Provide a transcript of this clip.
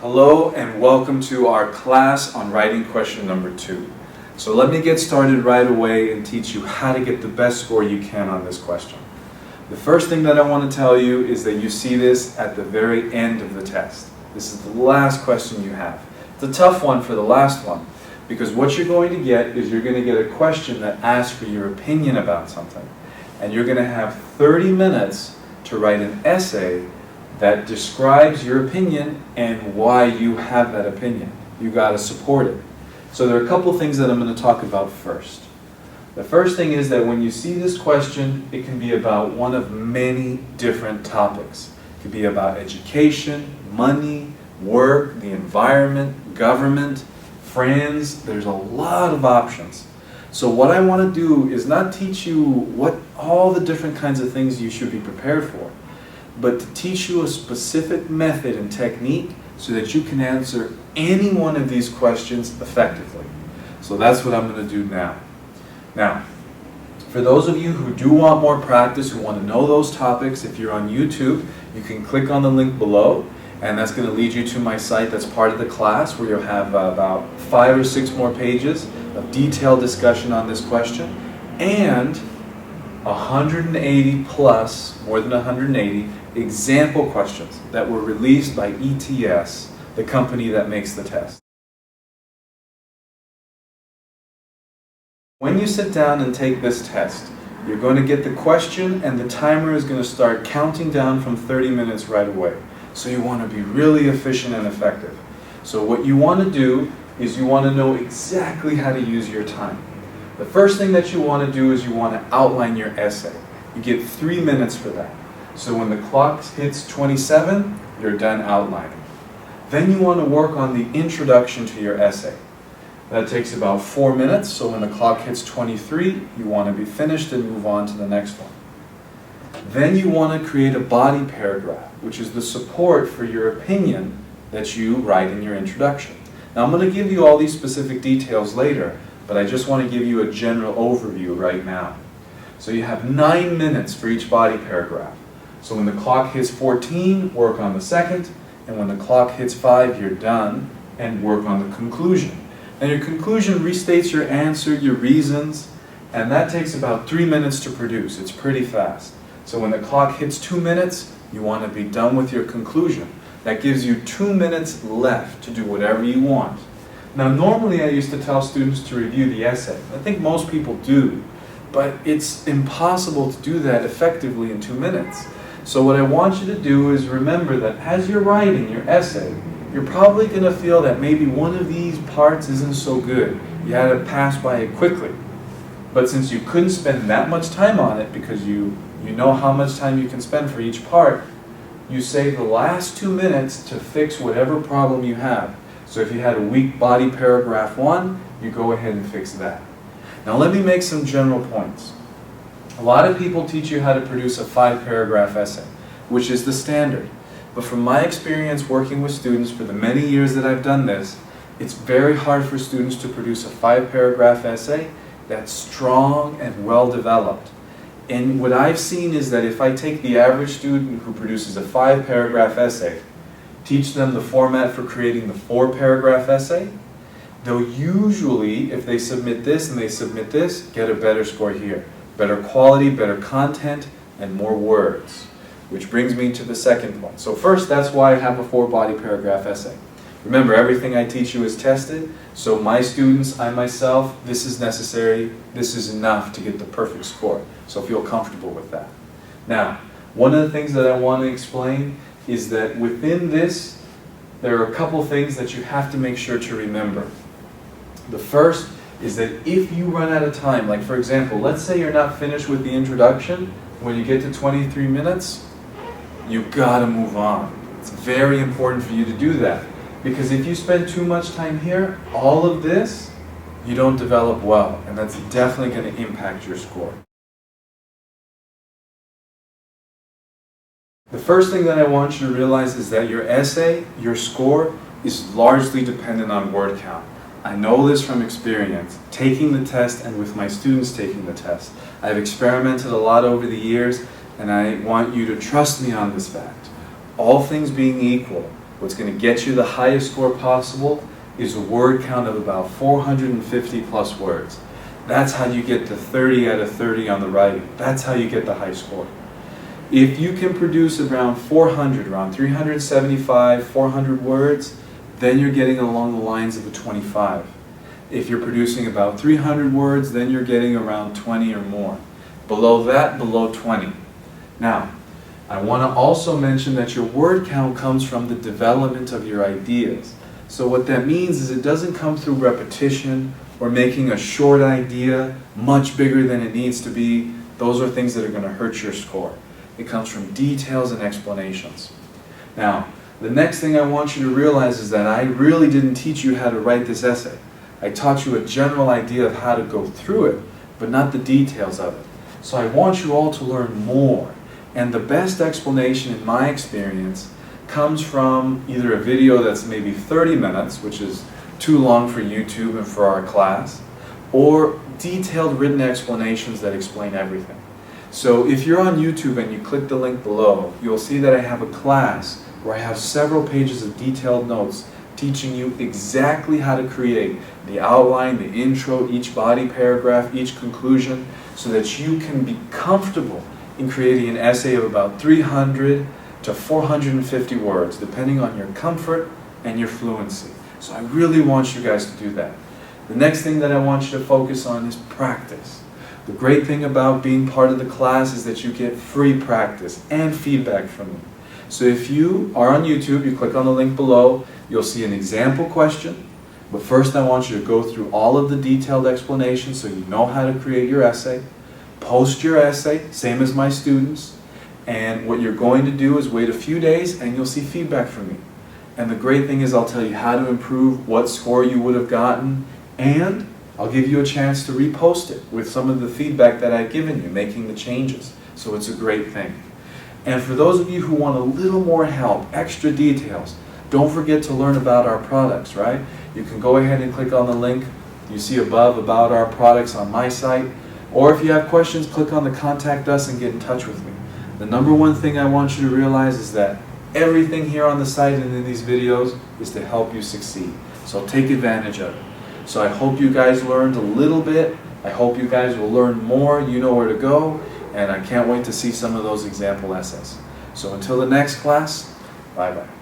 Hello and welcome to our class on writing question number 2. So let me get started right away and teach you how to get the best score you can on this question. The first thing that I want to tell you is that you see this at the very end of the test. This is the last question you have. It's a tough one for the last one because what you're going to get is you're going to get a question that asks for your opinion about something. And you're going to have 30 minutes to write an essay that describes your opinion and why you have that opinion. You got to support it. So there are a couple things that I'm going to talk about first. The first thing is that when you see this question, it can be about one of many different topics. It could be about education, money, work, the environment, government, friends. There's a lot of options. So what I want to do is not teach you what all the different kinds of things you should be prepared for, but to teach you a specific method and technique so that you can answer any one of these questions effectively. So that's what I'm going to do now. Now, for those of you who do want more practice, who want to know those topics, if you're on YouTube, you can click on the link below, and that's going to lead you to my site that's part of the class where you'll have about 5 or 6 more pages of detailed discussion on this question, and 180 plus, more than 180, example questions that were released by ETS, the company that makes the test. When you sit down and take this test, you're going to get the question and the timer is going to start counting down from 30 minutes right away. So you want to be really efficient and effective. So what you want to do is you want to know exactly how to use your time. The first thing that you want to do is you want to outline your essay. You get 3 minutes for that. So when the clock hits 27, you're done outlining. Then you want to work on the introduction to your essay. That takes about 4 minutes, so when the clock hits 23, you want to be finished and move on to the next one. Then you want to create a body paragraph, which is the support for your opinion that you write in your introduction. Now I'm going to give you all these specific details later, but I just want to give you a general overview right now. So you have 9 minutes for each body paragraph. So when the clock hits 14, work on the second, and when the clock hits 5, you're done, and work on the conclusion. And your conclusion restates your answer, your reasons, and that takes about 3 minutes to produce. It's pretty fast. So when the clock hits 2 minutes, you want to be done with your conclusion. That gives you 2 minutes left to do whatever you want. Now normally I used to tell students to review the essay. I think most people do, but it's impossible to do that effectively in 2 minutes. So what I want you to do is remember that as you're writing your essay, you're probably going to feel that maybe one of these parts isn't so good. You had to pass by it quickly. But since you couldn't spend that much time on it because you know how much time you can spend for each part, you save the last 2 minutes to fix whatever problem you have. So if you had a weak body paragraph 1, you go ahead and fix that. Now let me make some general points. A lot of people teach you how to produce a 5-paragraph essay, which is the standard. But from my experience working with students for the many years that I've done this, it's very hard for students to produce a 5-paragraph essay that's strong and well developed. And what I've seen is that if I take the average student who produces a 5-paragraph essay, teach them the format for creating the 4-paragraph essay, they'll usually, if they submit this and they submit this, get a better score here. Better quality, better content, and more words. Which brings me to the second point. So first, that's why I have a 4-body paragraph essay. Remember, everything I teach you is tested, so my students, I myself, this is necessary, this is enough to get the perfect score. So feel comfortable with that. Now, one of the things that I want to explain is that within this, there are a couple things that you have to make sure to remember. The first is that if you run out of time, like for example, let's say you're not finished with the introduction, when you get to 23 minutes, you've got to move on. It's very important for you to do that. Because if you spend too much time here, all of this, you don't develop well. And that's definitely going to impact your score. The first thing that I want you to realize is that your essay, your score, is largely dependent on word count. I know this from experience, taking the test and with my students taking the test. I've experimented a lot over the years, and I want you to trust me on this fact. All things being equal, What's going to get you the highest score possible is a word count of about 450 plus words. That's how you get to 30 out of 30 on the writing. That's how you get the high score. If you can produce around 400, around 375, 400 words, then you're getting along the lines of a 25. If you're producing about 300 words, then you're getting around 20 or more. Below that, below 20. Now, I want to also mention that your word count comes from the development of your ideas. So what that means is it doesn't come through repetition or making a short idea much bigger than it needs to be. Those are things that are going to hurt your score. It comes from details and explanations. Now, the next thing I want you to realize is that I really didn't teach you how to write this essay. I taught you a general idea of how to go through it, but not the details of it. So I want you all to learn more. And the best explanation in my experience comes from either a video that's maybe 30 minutes, which is too long for YouTube and for our class, or detailed written explanations that explain everything. So if you're on YouTube and you click the link below, you'll see that I have a class where I have several pages of detailed notes teaching you exactly how to create the outline, the intro, each body paragraph, each conclusion, so that you can be comfortable in creating an essay of about 300 to 450 words, depending on your comfort and your fluency. So I really want you guys to do that. The next thing that I want you to focus on is practice. The great thing about being part of the class is that you get free practice and feedback from me. So if you are on YouTube, you click on the link below, you'll see an example question. But first I want you to go through all of the detailed explanations so you know how to create your essay. Post your essay, same as my students. And what you're going to do is wait a few days and you'll see feedback from me. And the great thing is I'll tell you how to improve, what score you would have gotten, and I'll give you a chance to repost it with some of the feedback that I've given you, making the changes. So it's a great thing. And for those of you who want a little more help, extra details, don't forget to learn about our products, right? You can go ahead and click on the link you see above about our products on my site. Or if you have questions, click on the Contact Us and get in touch with me. The number one thing I want you to realize is that everything here on the site and in these videos is to help you succeed. So take advantage of it. So I hope you guys learned a little bit. I hope you guys will learn more. You know where to go. And I can't wait to see some of those example essays. So until the next class, bye-bye.